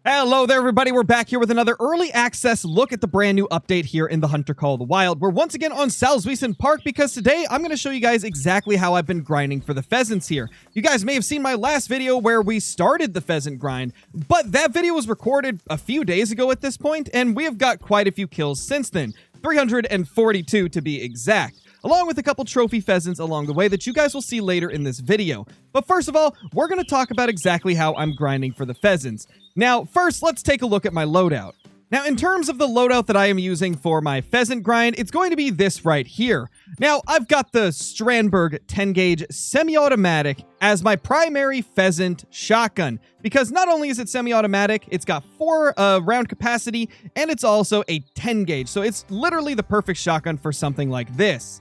Hello there, everybody. We're back here with another early access look at the brand new update here in the Hunter Call of the Wild. We're once again on Pheasant Park because today I'm going to show you guys exactly how I've been grinding for the pheasants here. You guys may have seen my last video where we started the pheasant grind, but that video was recorded a few days ago at this point, and we have got quite a few kills since then. 342 to be exact, along with a couple trophy pheasants along the way that you guys will see later in this video. But first of all, we're going to talk about exactly how I'm grinding for the pheasants. Now, first, let's take a look at my loadout. Now, in terms of the loadout that I am using for my pheasant grind, it's going to be this right here. Now, I've got the Strandberg 10-gauge semi-automatic as my primary pheasant shotgun, because not only is it semi-automatic, it's got 4 round capacity, and it's also a 10-gauge, so it's literally the perfect shotgun for something like this.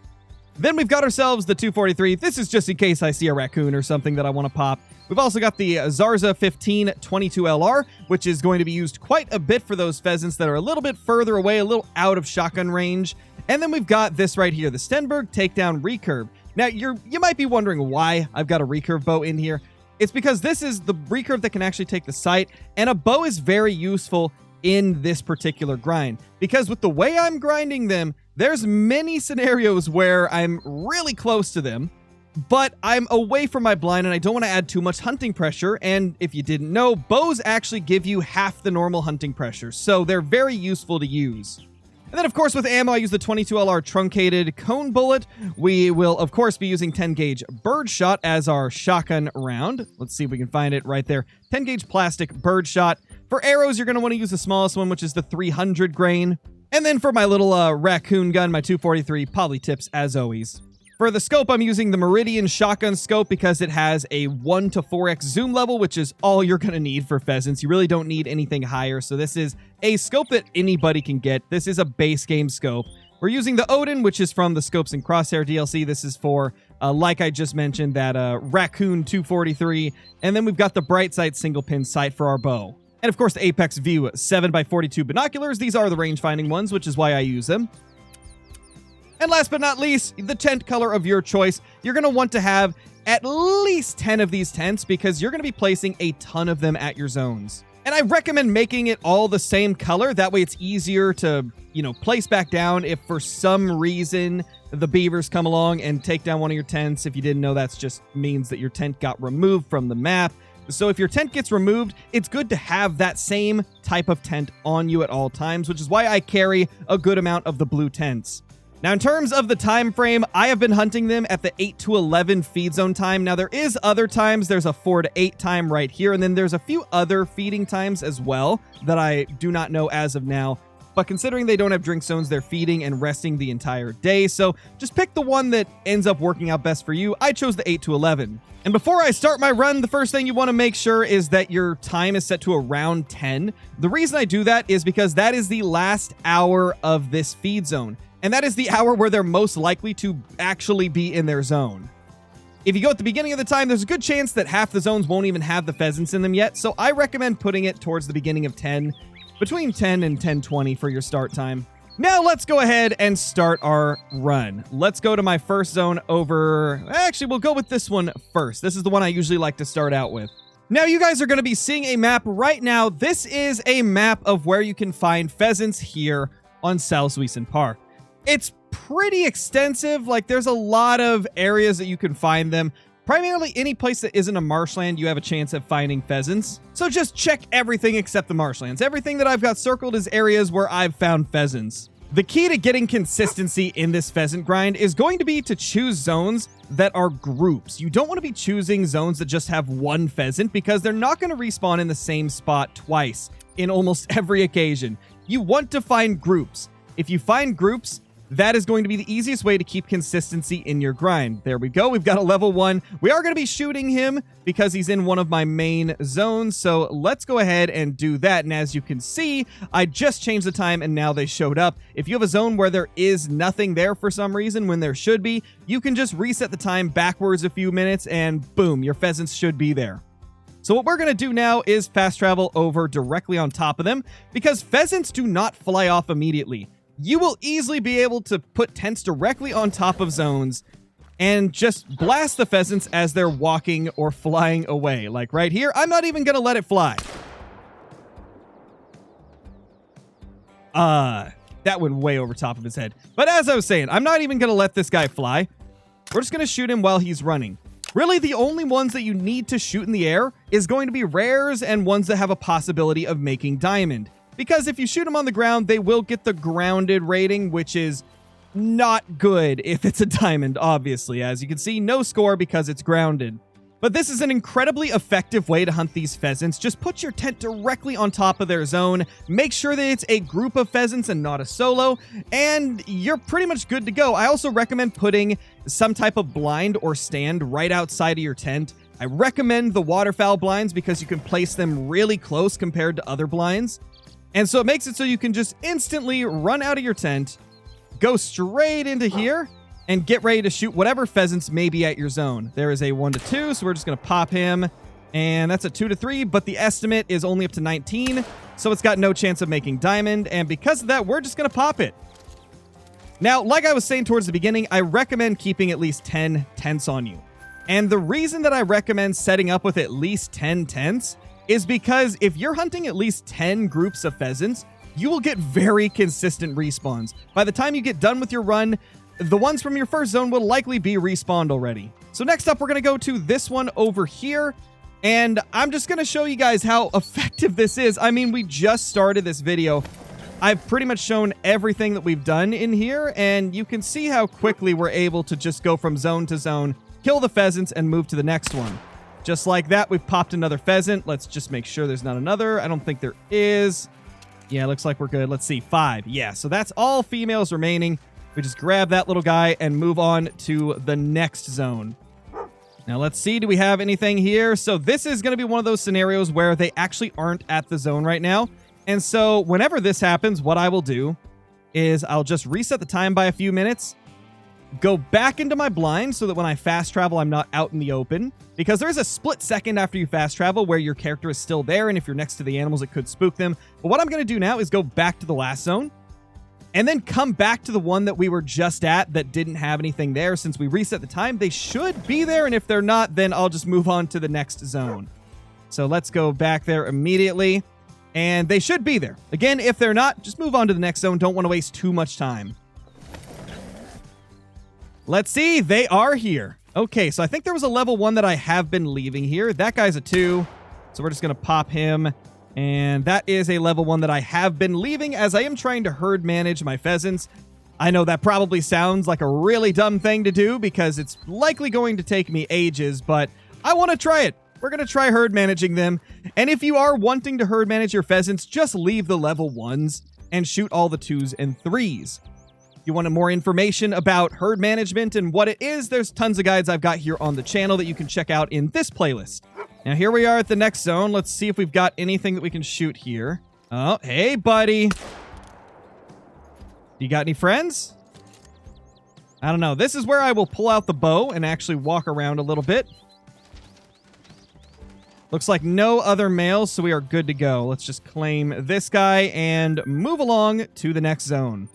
Then we've got ourselves the 243. This is just in case I see a raccoon or something that I want to pop. We've also got the Zarza 15 22LR, which is going to be used quite a bit for those pheasants that are a little bit further away, a little out of shotgun range. And then we've got this right here, the Stenberg Takedown Recurve. Now, you might be wondering why I've got a recurve bow in here. It's because this is the recurve that can actually take the sight, and a bow is very useful in this particular grind, because with the way I'm grinding them, there's many scenarios where I'm really close to them, but I'm away from my blind and I don't want to add too much hunting pressure. And if you didn't know, bows actually give you half the normal hunting pressure, so they're very useful to use. And then, of course, with ammo, I use the 22LR truncated cone bullet. We will, of course, be using 10-gauge birdshot as our shotgun round. Let's see if we can find it right there. 10-gauge plastic birdshot. For arrows, you're going to want to use the smallest one, which is the 300 grain. And then for my little raccoon gun, my 243 poly tips, as always. For the scope, I'm using the Meridian shotgun scope because it has a 1 to 4x zoom level, which is all you're going to need for pheasants. You really don't need anything higher, so this is a scope that anybody can get. This is a base game scope. We're using the Odin, which is from the Scopes and Crosshair DLC. This is for, like I just mentioned, that Raccoon 243. And then we've got the Bright Sight single pin sight for our bow. And of course, the Apex View 7x42 binoculars. These are the range-finding ones, which is why I use them. And last but not least, the tent color of your choice. You're going to want to have at least 10 of these tents because you're going to be placing a ton of them at your zones. And I recommend making it all the same color. That way it's easier to, place back down if for some reason the beavers come along and take down one of your tents. If you didn't know, that just means that your tent got removed from the map. So if your tent gets removed, it's good to have that same type of tent on you at all times, which is why I carry a good amount of the blue tents. Now, in terms of the time frame, I have been hunting them at the 8 to 11 feed zone time. Now, there is other times. There's a 4 to 8 time right here, and then there's a few other feeding times as well that I do not know as of now. But considering they don't have drink zones, they're feeding and resting the entire day. So just pick the one that ends up working out best for you. I chose the 8 to 11. And before I start my run, the first thing you want to make sure is that your time is set to around 10. The reason I do that is because that is the last hour of this feed zone. And that is the hour where they're most likely to actually be in their zone. If you go at the beginning of the time, there's a good chance that half the zones won't even have the pheasants in them yet. So I recommend putting it towards the beginning of 10, between 10 and 10:20 for your start time. Now let's go ahead and start our run. Let's go to my first zone over... Actually, we'll go with this one first. This is the one I usually like to start out with. Now, you guys are going to be seeing a map right now. This is a map of where you can find pheasants here on Pheasant Park. It's pretty extensive. Like, there's a lot of areas that you can find them. Primarily, any place that isn't a marshland, you have a chance of finding pheasants. So just check everything except the marshlands. Everything that I've got circled is areas where I've found pheasants. The key to getting consistency in this pheasant grind is going to be to choose zones that are groups. You don't want to be choosing zones that just have one pheasant because they're not going to respawn in the same spot twice in almost every occasion. You want to find groups. If you find groups, that is going to be the easiest way to keep consistency in your grind. There we go. We've got a level 1. We are going to be shooting him because he's in one of my main zones. So let's go ahead and do that. And as you can see, I just changed the time and now they showed up. If you have a zone where there is nothing there for some reason when there should be, you can just reset the time backwards a few minutes and boom, your pheasants should be there. So what we're going to do now is fast travel over directly on top of them because pheasants do not fly off immediately. You will easily be able to put tents directly on top of zones and just blast the pheasants as they're walking or flying away. Like right here, I'm not even going to let it fly. That went way over top of his head. But as I was saying, I'm not even going to let this guy fly. We're just going to shoot him while he's running. Really, the only ones that you need to shoot in the air is going to be rares and ones that have a possibility of making diamond. Because if you shoot them on the ground, they will get the grounded rating, which is not good if it's a diamond, obviously. As you can see, no score because it's grounded. But this is an incredibly effective way to hunt these pheasants. Just put your tent directly on top of their zone. Make sure that it's a group of pheasants and not a solo, and you're pretty much good to go. I also recommend putting some type of blind or stand right outside of your tent. I recommend the waterfowl blinds because you can place them really close compared to other blinds. And so it makes it so you can just instantly run out of your tent, go straight into here, and get ready to shoot whatever pheasants may be at your zone. There is a 1 to 2, so we're just going to pop him. And that's a 2 to 3, but the estimate is only up to 19, so it's got no chance of making diamond. And because of that, we're just going to pop it. Now, like I was saying towards the beginning, I recommend keeping at least 10 tents on you. And the reason that I recommend setting up with at least 10 tents is because if you're hunting at least 10 groups of pheasants, you will get very consistent respawns. By the time you get done with your run, the ones from your first zone will likely be respawned already. So next up, we're going to go to this one over here. And I'm just going to show you guys how effective this is. I mean, we just started this video. I've pretty much shown everything that we've done in here. And you can see how quickly we're able to just go from zone to zone, kill the pheasants, and move to the next one. Just like that, we've popped another pheasant. Let's just make sure there's not another. I don't think there is. Yeah, looks like we're good. Let's see. 5. Yeah, so that's all females remaining. We just grab that little guy and move on to the next zone. Now, let's see. Do we have anything here? So this is going to be one of those scenarios where they actually aren't at the zone right now. And so whenever this happens, what I will do is I'll just reset the time by a few minutes, go back into my blind so that when I fast travel, I'm not out in the open. Because there is a split second after you fast travel where your character is still there. And if you're next to the animals, it could spook them. But what I'm going to do now is go back to the last zone. And then come back to the one that we were just at that didn't have anything there. Since we reset the time, they should be there. And if they're not, then I'll just move on to the next zone. So let's go back there immediately. And they should be there. Again, if they're not, just move on to the next zone. Don't want to waste too much time. Let's see. They are here. Okay, so I think there was a level 1 that I have been leaving here. That guy's a 2. So we're just going to pop him. And that is a level 1 that I have been leaving as I am trying to herd manage my pheasants. I know that probably sounds like a really dumb thing to do because it's likely going to take me ages, but I want to try it. We're going to try herd managing them. And if you are wanting to herd manage your pheasants, just leave the level 1s and shoot all the 2s and 3s. If you want more information about herd management and what it is, there's tons of guides I've got here on the channel that you can check out in this playlist. Now, here we are at the next zone. Let's see if we've got anything that we can shoot here. Oh, hey, buddy. You got any friends? I don't know. This is where I will pull out the bow and actually walk around a little bit. Looks like no other males, so we are good to go. Let's just claim this guy and move along to the next zone.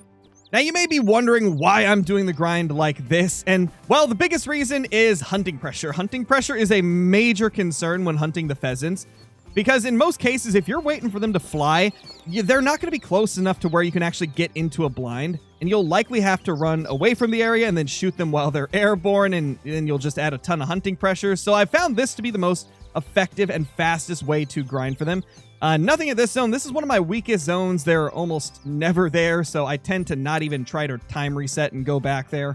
Now, you may be wondering why I'm doing the grind like this, and, well, the biggest reason is hunting pressure. Hunting pressure is a major concern when hunting the pheasants, because in most cases, if you're waiting for them to fly, they're not going to be close enough to where you can actually get into a blind, and you'll likely have to run away from the area and then shoot them while they're airborne, and then you'll just add a ton of hunting pressure. So I found this to be the most effective and fastest way to grind for them. Nothing at this zone. This is one of my weakest zones. They're almost never there, so I tend to not even try to time reset and go back there.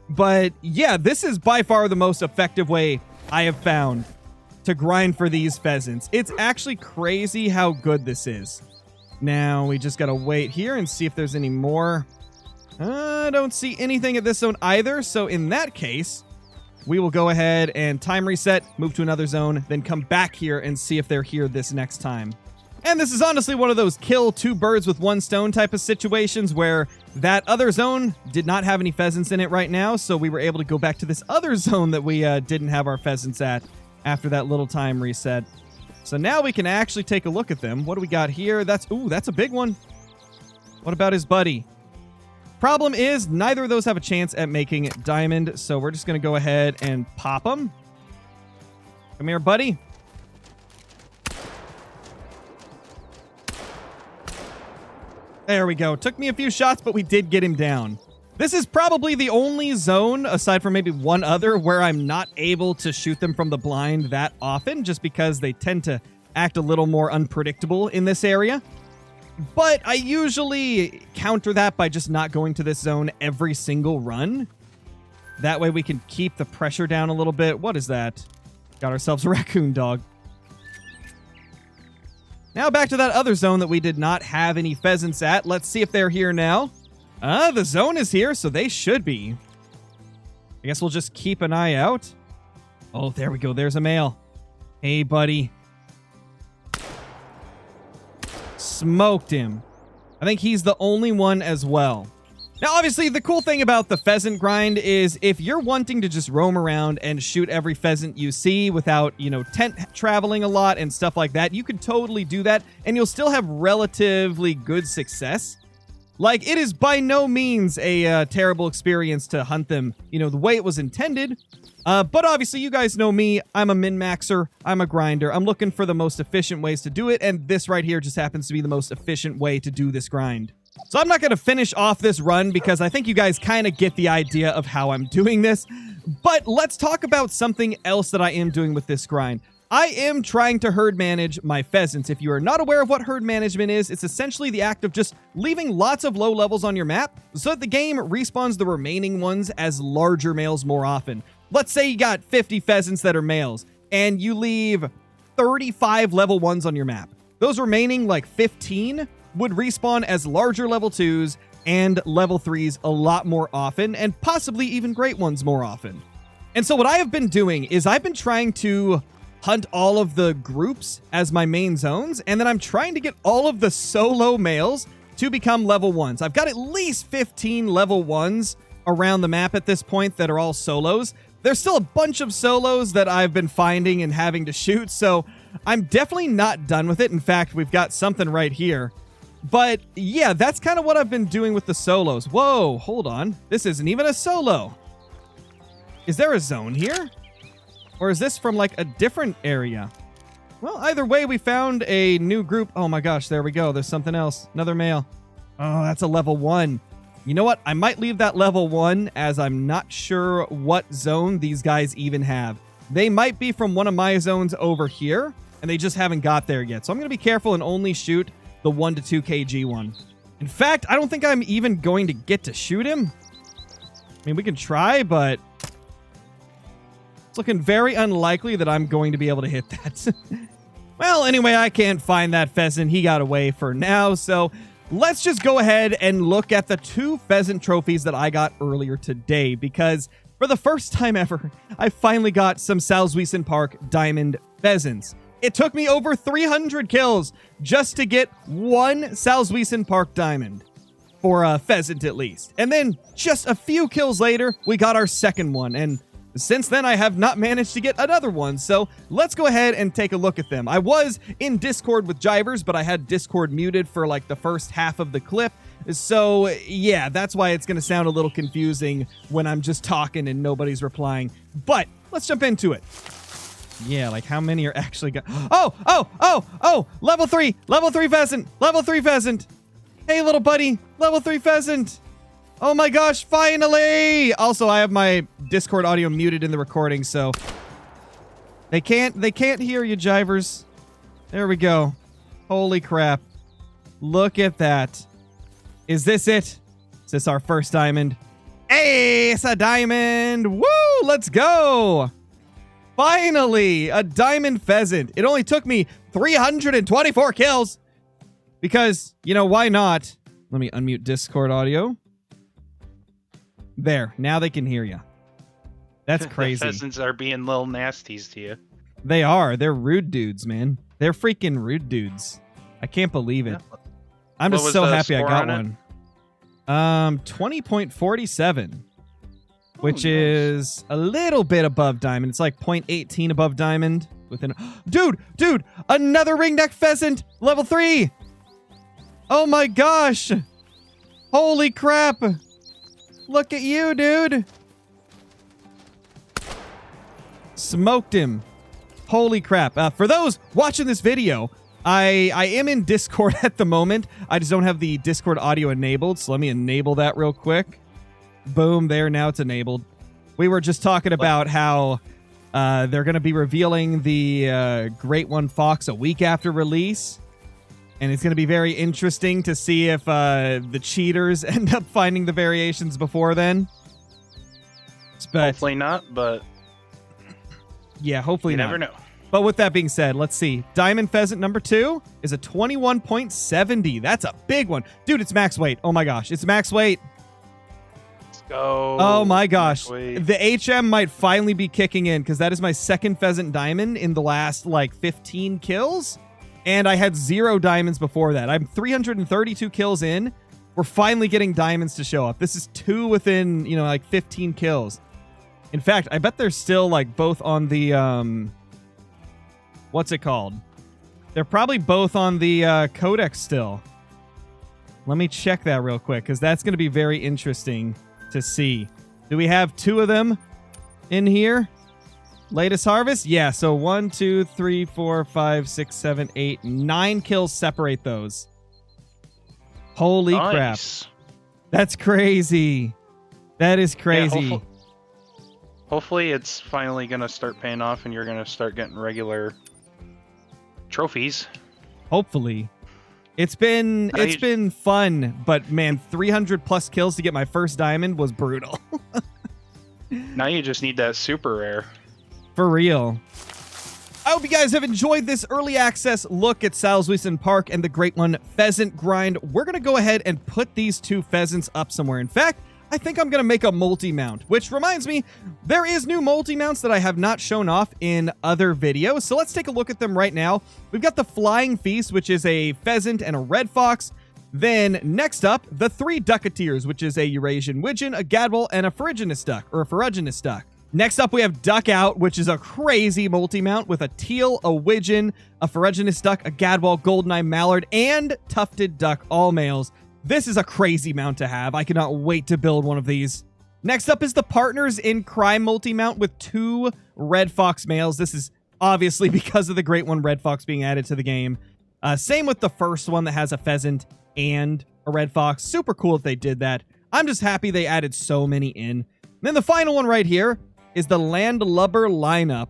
But yeah, this is by far the most effective way I have found to grind for these pheasants. It's actually crazy how good this is. Now, we just gotta wait here and see if there's any more. I don't see anything at this zone either, so in that case, we will go ahead and time reset, move to another zone, then come back here and see if they're here this next time. And this is honestly one of those kill 2 birds with 1 stone type of situations where that other zone did not have any pheasants in it right now, so we were able to go back to this other zone that we didn't have our pheasants at after that little time reset. So now we can actually take a look at them. What do we got here? That's a big one. What about his buddy? Problem is, neither of those have a chance at making diamond, so we're just going to go ahead and pop them. Come here, buddy. There we go. Took me a few shots, but we did get him down. This is probably the only zone, aside from maybe one other, where I'm not able to shoot them from the blind that often, just because they tend to act a little more unpredictable in this area. But I usually counter that by just not going to this zone every single run. That way we can keep the pressure down a little bit. What is that? Got ourselves a raccoon dog. Now back to that other zone that we did not have any pheasants at. Let's see if they're here now. The zone is here, so they should be. I guess we'll just keep an eye out. Oh, there we go. There's a male. Hey, buddy. Smoked him. I think he's the only one as well. Now, obviously, the cool thing about the pheasant grind is if you're wanting to just roam around and shoot every pheasant you see without, tent traveling a lot and stuff like that, you can totally do that, and you'll still have relatively good success. Like, it is by no means a terrible experience to hunt them, the way it was intended. But obviously, you guys know me. I'm a min-maxer. I'm a grinder. I'm looking for the most efficient ways to do it, and this right here just happens to be the most efficient way to do this grind. So I'm not going to finish off this run because I think you guys kind of get the idea of how I'm doing this. But let's talk about something else that I am doing with this grind. I am trying to herd manage my pheasants. If you are not aware of what herd management is, it's essentially the act of just leaving lots of low levels on your map so that the game respawns the remaining ones as larger males more often. Let's say you got 50 pheasants that are males and you leave 35 level 1s on your map. Those remaining like 15 would respawn as larger level 2s and level 3s a lot more often, and possibly even great ones more often. And so what I have been doing is I've been trying to hunt all of the groups as my main zones, and then I'm trying to get all of the solo males to become level 1s. I've got at least 15 level 1s around the map at this point that are all solos. There's still a bunch of solos that I've been finding and having to shoot, so I'm definitely not done with it. In fact, we've got something right here. But yeah, that's kind of what I've been doing with the solos. Whoa, hold on. This isn't even a solo. Is there a zone here? Or is this from like a different area? Well, either way, we found a new group. Oh my gosh, there we go. There's something else. Another male. Oh, that's a level 1. You know what? I might leave that level 1 as I'm not sure what zone these guys even have. They might be from one of my zones over here, and they just haven't got there yet. So I'm going to be careful and only shoot the 1 to 2 kg one. In fact, I don't think I'm even going to get to shoot him. I mean, we can try, but it's looking very unlikely that I'm going to be able to hit that. Well, anyway, I can't find that pheasant. He got away for now, so let's just go ahead and look at the 2 pheasant trophies that I got earlier today, because for the first time ever, I finally got some Salzwiesen Park diamond pheasants. It took me over 300 kills just to get one Salzwiesen Park diamond, for a pheasant at least. And then just a few kills later, we got our second one, and since then, I have not managed to get another one, so let's go ahead and take a look at them. I was in Discord with Jivers, but I had Discord muted for like the first half of the clip, so yeah, that's why it's going to sound a little confusing when I'm just talking and nobody's replying. But let's jump into it. Yeah, like how many are actually got? Oh, level 3 pheasant, level 3 pheasant. Hey, little buddy, level 3 pheasant. Oh my gosh, finally! Also, I have my Discord audio muted in the recording, so they can't hear you, Jivers. There we go. Holy crap. Look at that. Is this it? Is this our first diamond? Hey, it's a diamond! Woo! Let's go! Finally, a diamond pheasant. It only took me 324 kills. Because, why not? Let me unmute Discord audio. There, now they can hear you. That's crazy. The pheasants are being little nasties to you. They are. They're rude dudes, man. They're freaking rude dudes. I can't believe it. I'm just so happy I got one. 20.47, which is a little bit above diamond. It's like 0.18 above diamond. Dude, another ringneck pheasant, level 3. Oh my gosh. Holy crap. Look at you, dude. Smoked him. Holy crap. For those watching this video, I am in Discord at the moment. I just don't have the Discord audio enabled, so let me enable that real quick. Boom, there, now it's enabled. We were just talking about how they're going to be revealing the Great One Fox a week after release. And it's going to be very interesting to see if the cheaters end up finding the variations before then. But, hopefully not, but yeah, hopefully you not. never know. But with that being said, let's see. Diamond Pheasant number 2 is a 21.70. That's a big one. Dude, it's max weight. Oh my gosh, it's max weight. Let's go. Oh my gosh. The The HM might finally be kicking in because that is my second Pheasant Diamond in the last like 15 kills. And I had 0 diamonds before that. I'm 332 kills in. We're finally getting diamonds to show up. This is 2 within, like 15 kills. In fact, I bet they're still like both on the what's it called? They're probably both on the codex still. Let me check that real quick because that's going to be very interesting to see. Do we have 2 of them in here? Latest harvest? Yeah, so 1, 2, 3, 4, 5, 6, 7, 8, 9 kills separate those. Holy crap. That's crazy. That is crazy. Yeah, hopefully it's finally going to start paying off and you're going to start getting regular trophies. Hopefully. It's been fun, but man, 300 plus kills to get my first diamond was brutal. Now you just need that super rare. For real. I hope you guys have enjoyed this early access look at Salsweeson Park and the Great One Pheasant grind. We're going to go ahead and put these 2 pheasants up somewhere. In fact, I think I'm going to make a multi-mount, which reminds me, there is new multi-mounts that I have not shown off in other videos. So let's take a look at them right now. We've got the Flying Feast, which is a pheasant and a red fox. Then next up, the 3 Ducketeers, which is a Eurasian widgeon, a gadwall, and a ferruginous duck, or a ferruginous duck. Next up, we have Duck Out, which is a crazy multi-mount with a teal, a widgeon, a ferruginous duck, a gadwall, goldeneye mallard, and tufted duck, all males. This is a crazy mount to have. I cannot wait to build one of these. Next up is the Partners in Crime multi-mount with 2 red fox males. This is obviously because of the Great One red fox being added to the game. Same with the first one that has a pheasant and a red fox. Super cool that they did that. I'm just happy they added so many in. And then the final one right here is the Landlubber lineup.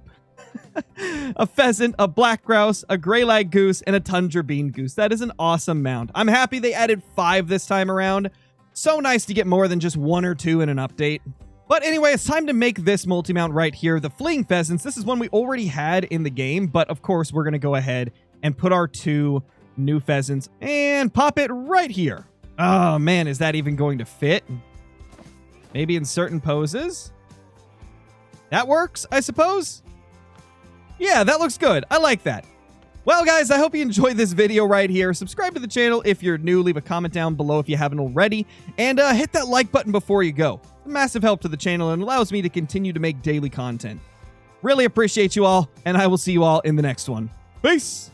A pheasant, a black grouse, a gray-lag goose, and a tundra bean goose. That is an awesome mount. I'm happy they added 5 this time around. So nice to get more than just 1 or 2 in an update. But anyway, it's time to make this multi-mount right here, the Fleeing Pheasants. This is one we already had in the game, but of course we're going to go ahead and put our 2 new pheasants and pop it right here. Oh man, is that even going to fit? Maybe in certain poses? That works, I suppose? Yeah, that looks good. I like that. Well, guys, I hope you enjoyed this video right here. Subscribe to the channel if you're new. Leave a comment down below if you haven't already. And hit that like button before you go. It's a massive help to the channel and allows me to continue to make daily content. Really appreciate you all, and I will see you all in the next one. Peace!